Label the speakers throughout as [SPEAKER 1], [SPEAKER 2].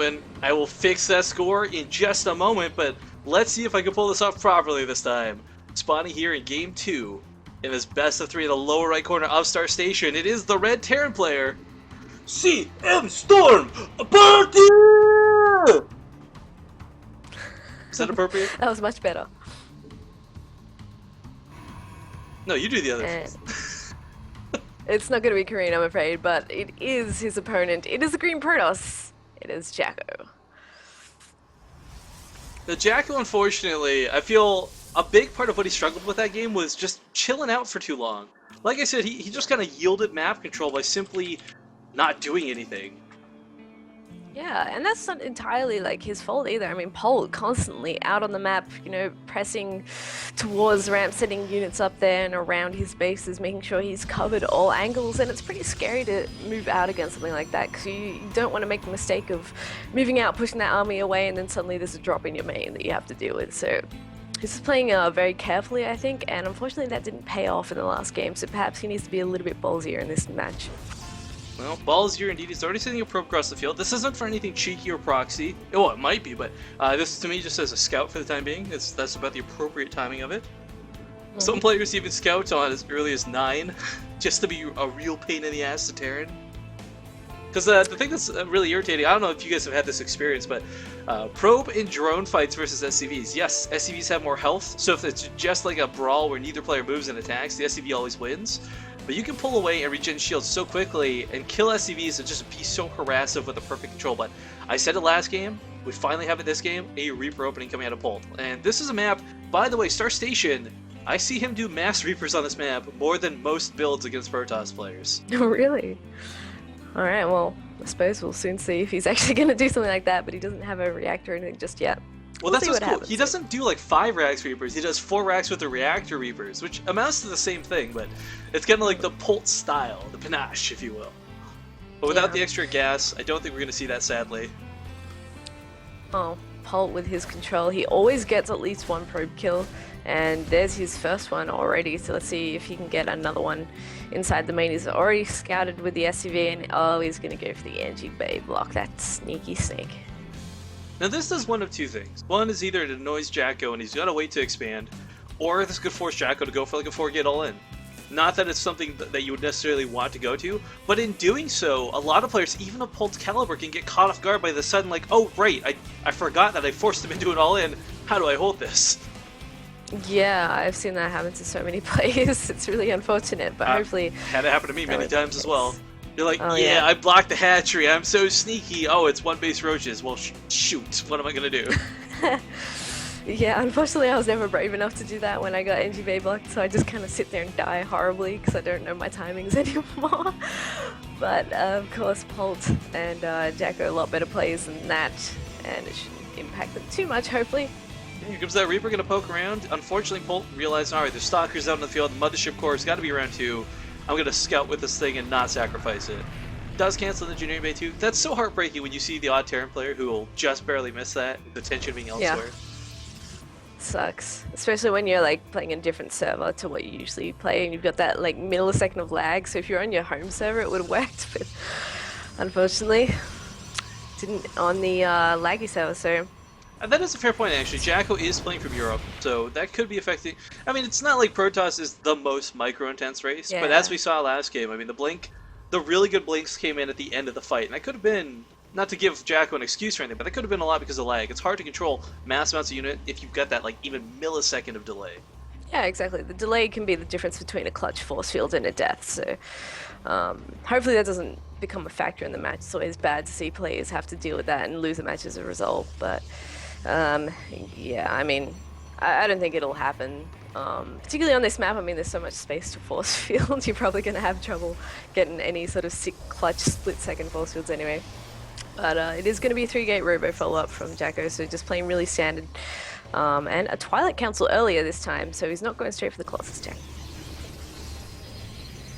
[SPEAKER 1] And I will fix that score in just a moment, but let's see if I can pull this off properly this time. Spawning here in Game 2, in this best of 3 in the lower right corner of Star Station, it is the red Terran player, CMStorm.Polt! Is that appropriate?
[SPEAKER 2] That was much better.
[SPEAKER 1] No, you do the other.
[SPEAKER 2] It's not going to be Korean, I'm afraid, but it is his opponent. It is the Green Protoss. It is JackO.
[SPEAKER 1] The JackO, unfortunately, I feel a big part of what he struggled with that game was just chilling out for too long. Like I said, he just kind of yielded map control by simply not doing anything.
[SPEAKER 2] Yeah, and that's not entirely like his fault either. I mean, Polt constantly out on the map, you know, pressing towards ramp, setting units up there and around his bases, making sure he's covered all angles, and it's pretty scary to move out against something like that because you don't want to make the mistake of moving out, pushing that army away, and then suddenly there's a drop in your main that you have to deal with. So this is playing very carefully, I think, and unfortunately that didn't pay off in the last game, so perhaps he needs to be a little bit ballsier in this match.
[SPEAKER 1] Well, ballsier indeed. He's already sending a probe across the field. This isn't for anything cheeky or proxy. Well, it might be, but this to me just as a scout for the time being. That's about the appropriate timing of it. Some players even scout on as early as 9, just to be a real pain in the ass to Terran. Because the thing that's really irritating, I don't know if you guys have had this experience, but probe and drone fights versus SCVs. Yes, SCVs have more health, so if it's just like a brawl where neither player moves and attacks, the SCV always wins. But you can pull away and regen shields so quickly and kill SCVs and just be so harassive with the perfect control. But I said it last game, we finally have it this game, a Reaper opening coming out of Polt. And this is a map, by the way, Star Station, I see him do mass Reapers on this map more than most builds against Protoss players.
[SPEAKER 2] Oh, really? Alright, well, I suppose we'll soon see if he's actually going to do something like that, but he doesn't have a reactor or anything just yet.
[SPEAKER 1] Well, that's what's cool. He doesn't do like 5 racks Reapers, he does 4 racks with the reactor Reapers, which amounts to the same thing, but it's kind of like the Polt style, the panache, if you will. But without the extra gas, I don't think we're going to see that, sadly.
[SPEAKER 2] Oh, Polt with his control, he always gets at least 1 probe kill, and there's his first one already, so let's see if he can get another one inside the main. He's already scouted with the SCV, and oh, he's going to go for the NG Bay block, that sneaky snake.
[SPEAKER 1] Now this does one of 2 things. One is either it annoys JackO and he's got to wait to expand, or this could force JackO to go for like a 4-gate all-in. Not that it's something that you would necessarily want to go to, but in doing so, a lot of players, even of Polt's caliber, can get caught off guard by the sudden like, oh right, I forgot that I forced him into an all-in, how do I hold this?
[SPEAKER 2] Yeah, I've seen that happen to so many players. It's really unfortunate, but hopefully...
[SPEAKER 1] Had it happen to me many times as well. You're like,
[SPEAKER 2] oh,
[SPEAKER 1] yeah, I blocked the hatchery, I'm so sneaky. Oh, it's 1 base roaches. Well, shoot, what am I going to do?
[SPEAKER 2] Yeah, unfortunately I was never brave enough to do that when I got NG Bay blocked, so I just kind of sit there and die horribly because I don't know my timings anymore. But of course Polt and JackO a lot better players than that, and it shouldn't impact them too much, hopefully.
[SPEAKER 1] Here comes that Reaper, gonna poke around. Unfortunately, Polt realized, alright, there's stalkers out in the field, the Mothership Core has got to be around too. I'm gonna scout with this thing and not sacrifice it. Does cancel the Engineering Bay too. That's so heartbreaking when you see the odd Terran player who will just barely miss that, the tension being elsewhere.
[SPEAKER 2] Yeah. Sucks. Especially when you're like playing a different server to what you usually play and you've got that like millisecond of lag, so if you're on your home server it would have worked, but unfortunately didn't on the laggy server, so...
[SPEAKER 1] And that is a fair point, actually. JackO is playing from Europe, so that could be affecting... I mean, it's not like Protoss is the most micro-intense race, but as we saw last game, I mean, the really good blinks came in at the end of the fight, and that could have been, not to give JackO an excuse or anything, but that could have been a lot because of lag. It's hard to control mass amounts of unit if you've got that, like, even millisecond of delay.
[SPEAKER 2] Yeah, exactly. The delay can be the difference between a clutch force field and a death, so hopefully that doesn't become a factor in the match. It's always bad to see players have to deal with that and lose a match as a result, but... yeah, I mean, I don't think it'll happen. Particularly on this map, I mean, there's so much space to force field, you're probably going to have trouble getting any sort of sick clutch split-second force fields anyway. But it is going to be a 3-gate robo follow-up from JackO, so just playing really standard. And a Twilight Council earlier this time, so he's not going straight for the Colossus check.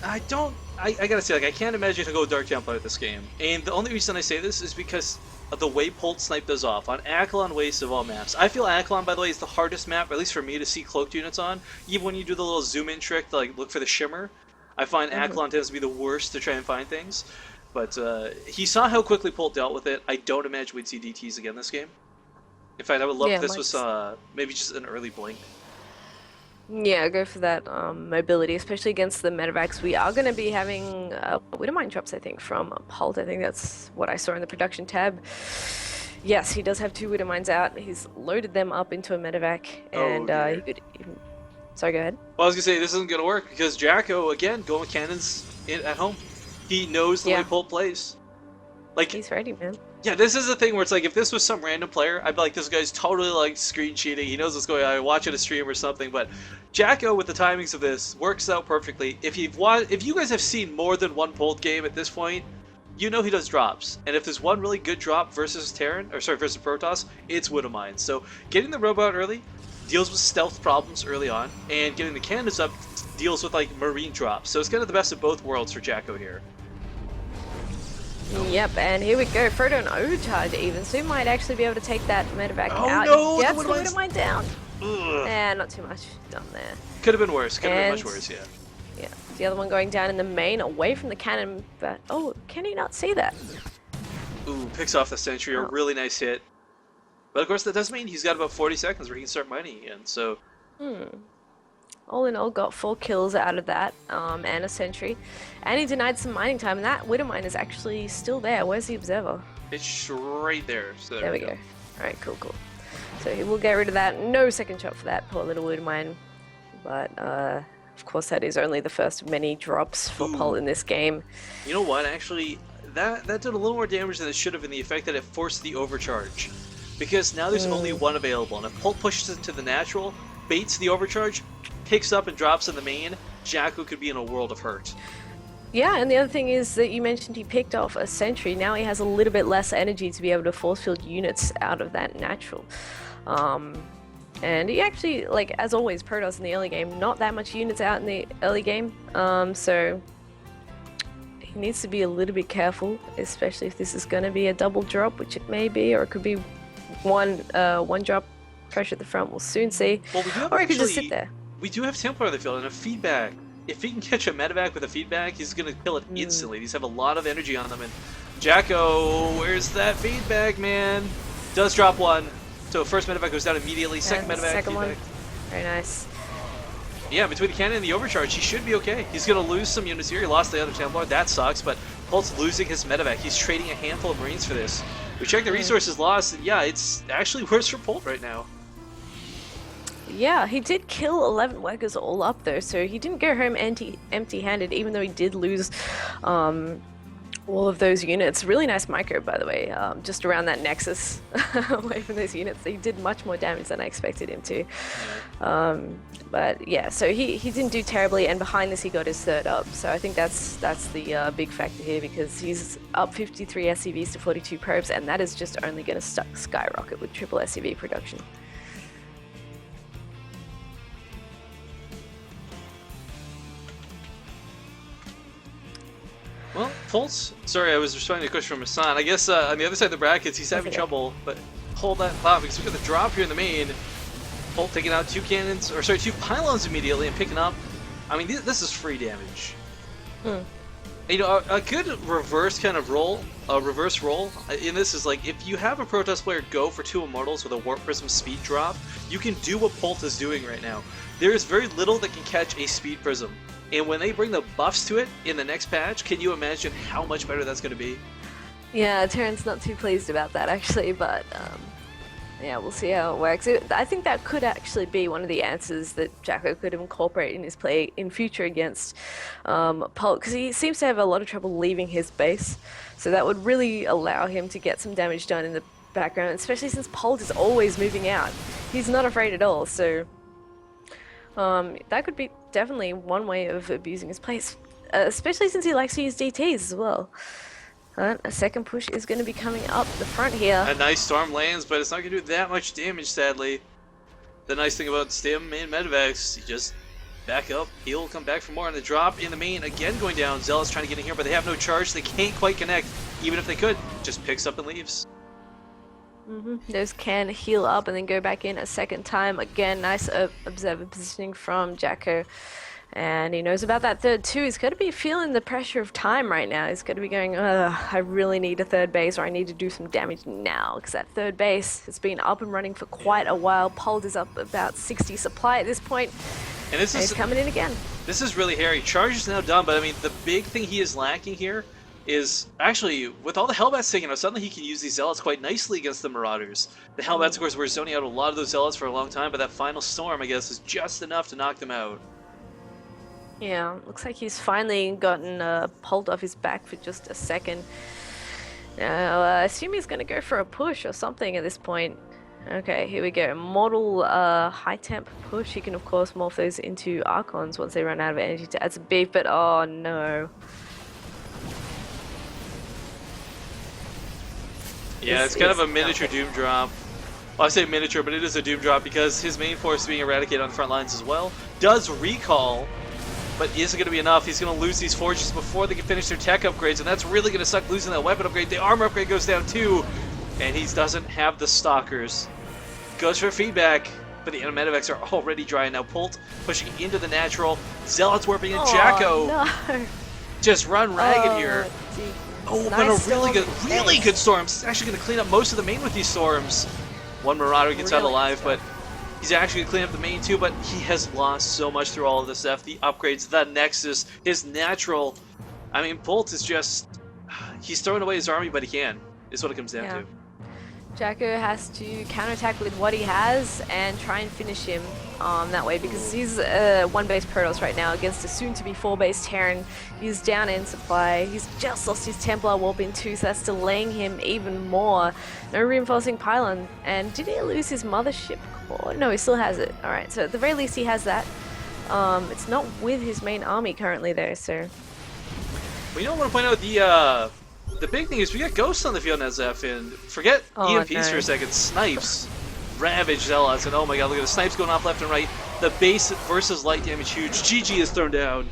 [SPEAKER 1] I gotta say, like, I can't imagine to go Dark Templar at this game. And the only reason I say this is because of the way Polt sniped those off on Akelon Waste of all maps. I feel Akelon, by the way, is the hardest map, at least for me, to see cloaked units on. Even when you do the little zoom in trick to like look for the shimmer, I find Akelon tends to be the worst to try and find things. But he saw how quickly Polt dealt with it. I don't imagine we'd see DTs again this game. In fact, I would love if this was maybe just an early blink.
[SPEAKER 2] Yeah, go for that mobility, especially against the medevacs. We are going to be having Widowmine drops, I think, from Polt. I think that's what I saw in the production tab. Yes, he does have 2 Widowmines out. He's loaded them up into a medevac, and he could even... Sorry, go ahead.
[SPEAKER 1] Well, I was going to say, this isn't going to work, because JackO, again, going with cannons at home. He knows the way Polt plays. Like,
[SPEAKER 2] he's ready, man.
[SPEAKER 1] Yeah, this is the thing where it's like, if this was some random player, I'd be like, this guy's totally like screen cheating. He knows what's going on. I watch it a stream or something. But JackO with the timings of this works out perfectly. If you guys have seen more than one Polt game at this point, you know he does drops. And if there's one really good drop versus versus Protoss, it's Widowmine. So getting the robot early deals with stealth problems early on, and getting the cannons up deals with like marine drops. So it's kind of the best of both worlds for JackO here.
[SPEAKER 2] Yep, and here we go. Frodo and overcharge even, so he might actually be able to take that medevac out.
[SPEAKER 1] No,
[SPEAKER 2] Gets the Widowmine down. And not too much done there.
[SPEAKER 1] Could have been worse. Could have been much worse, yeah.
[SPEAKER 2] Yeah, the other one going down in the main, away from the cannon, but oh, can he not see that?
[SPEAKER 1] Ooh, picks off the sentry, a really nice hit. But of course that does mean he's got about 40 seconds where he can start mining again, so...
[SPEAKER 2] All in all, got 4 kills out of that, and a sentry. And he denied some mining time, and that Widowmine is actually still there. Where's the observer?
[SPEAKER 1] It's right there. So there we go.
[SPEAKER 2] Alright, cool. So he will get rid of that. No second shot for that poor little Widowmine. But, of course, that is only the first of many drops for Polt in this game.
[SPEAKER 1] You know what, actually, that did a little more damage than it should have in the effect that it forced the overcharge. Because now there's only one available, and if Polt pushes into the natural, baits the overcharge, picks up and drops in the main, JackO could be in a world of hurt.
[SPEAKER 2] Yeah, and the other thing is that you mentioned he picked off a sentry. Now he has a little bit less energy to be able to force field units out of that natural. And he actually, like, as always, Protoss in the early game, not that much units out in the early game. So he needs to be a little bit careful, especially if this is going to be a double drop, which it may be, or it could be one drop pressure at the front. We'll soon see.
[SPEAKER 1] Well, we do have
[SPEAKER 2] or he could just sit there.
[SPEAKER 1] We do have Templar on the field and a feedback. If he can catch a medevac with a feedback, he's going to kill it instantly. These have a lot of energy on them. And JackO, where's that feedback, man? Does drop one. So first medevac goes down immediately. Second medevac,
[SPEAKER 2] second one. Very nice.
[SPEAKER 1] Yeah, between the cannon and the overcharge, he should be okay. He's going to lose some units here. He lost the other Templar. That sucks, but Polt's losing his medevac. He's trading a handful of Marines for this. We checked the resources lost, and yeah, it's actually worse for Polt right now.
[SPEAKER 2] Yeah, he did kill 11 workers all up though, so he didn't go home empty-handed, even though he did lose all of those units. Really nice micro, by the way, just around that nexus away from those units. He did much more damage than I expected him to. But yeah, so he didn't do terribly, and behind this he got his third up. So I think that's the big factor here, because he's up 53 SCVs to 42 probes, and that is just only going to skyrocket with triple SCV production.
[SPEAKER 1] Well, Pulse, sorry, I was responding to a question from Hassan. I guess on the other side of the brackets, he's having trouble, but hold that thought, because we've got the drop here in the main. Polt taking out 2 cannons, or sorry, 2 pylons immediately and picking up. I mean, this is free damage. You know, a good reverse kind of roll, reverse roll in this is like, if you have a Protoss player go for 2 Immortals with a Warp Prism speed drop, you can do what Polt is doing right now. There is very little that can catch a speed prism. And when they bring the buffs to it in the next patch, can you imagine how much better that's going to be?
[SPEAKER 2] Yeah, Terran's not too pleased about that actually, but yeah, we'll see how it works. I think that could actually be one of the answers that JackO could incorporate in his play in future against Polt, because he seems to have a lot of trouble leaving his base, so that would really allow him to get some damage done in the background, especially since Polt is always moving out. He's not afraid at all, so that could be definitely one way of abusing his place, especially since he likes to use DTs as well. A second push is going to be coming up the front here.
[SPEAKER 1] A nice storm lands, but it's not going to do that much damage, sadly. The nice thing about Stim and Medevacs, you just back up, he'll come back for more, and the drop in the main, again going down. Zealous trying to get in here, but they have no charge, they can't quite connect. Even if they could, just picks up and leaves.
[SPEAKER 2] Those can heal up and then go back in a second time. Again, nice observer positioning from JackO. And he knows about that third too. He's got to be feeling the pressure of time right now. He's got to be going, ugh, I really need a third base, or I need to do some damage now. Because that third base has been up and running for quite a while. Polt is up about 60 supply at this point.
[SPEAKER 1] And this
[SPEAKER 2] he's coming in again.
[SPEAKER 1] This is really hairy. Charge is now done, but I mean, the big thing he is lacking here is actually, with all the Hellbats taken out, suddenly he can use these Zealots quite nicely against the Marauders. The Hellbats, of course, were zoning out a lot of those Zealots for a long time, but that final storm, I guess, is just enough to knock them out.
[SPEAKER 2] Yeah, looks like he's finally gotten Polt off his back for just a second. Now, I assume he's going to go for a push or something at this point. Okay, here we go. Model high temp push. He can, of course, morph those into Archons once they run out of energy to add some beef, but oh no.
[SPEAKER 1] Yeah, it's kind of a miniature Doom drop. Well, I say miniature, but it is a Doom drop because his main force is being eradicated on the front lines as well. Does recall, but isn't going to be enough. He's going to lose these forges before they can finish their tech upgrades, and that's really going to suck, losing that weapon upgrade. The armor upgrade goes down too, and he doesn't have the Stalkers. Goes for feedback, but the Animativex are already dry. Now Polt pushing into the natural. Zealots warping in. JackO
[SPEAKER 2] no.
[SPEAKER 1] just run ragged here.
[SPEAKER 2] Gee.
[SPEAKER 1] Oh,
[SPEAKER 2] Nice
[SPEAKER 1] but a really good storm. It's actually going to clean up most of the main with these storms. One Marauder gets out alive, but he's actually going to clean up the main too, but he has lost so much through all of this stuff. The upgrades, the Nexus, his natural. I mean, Polt is just... He's throwing away his army, but he can, is what it comes down to.
[SPEAKER 2] JackO has to counterattack with what he has and try and finish him that way, because he's one base Protoss right now against a soon-to-be 4-base Terran. He's down in supply. He's just lost his Templar Warp in 2, so that's delaying him even more. No reinforcing pylon. And did he lose his mothership core? No, he still has it. Alright, so at the very least he has that. It's not with his main army currently though, so...
[SPEAKER 1] We don't want to point out the big thing is we got Ghosts on the field now, Zeph, and forget EMPs for a second. Snipes ravage Zealots, and oh my god, look at the snipes going off left and right. The base versus light damage huge. GG is thrown down.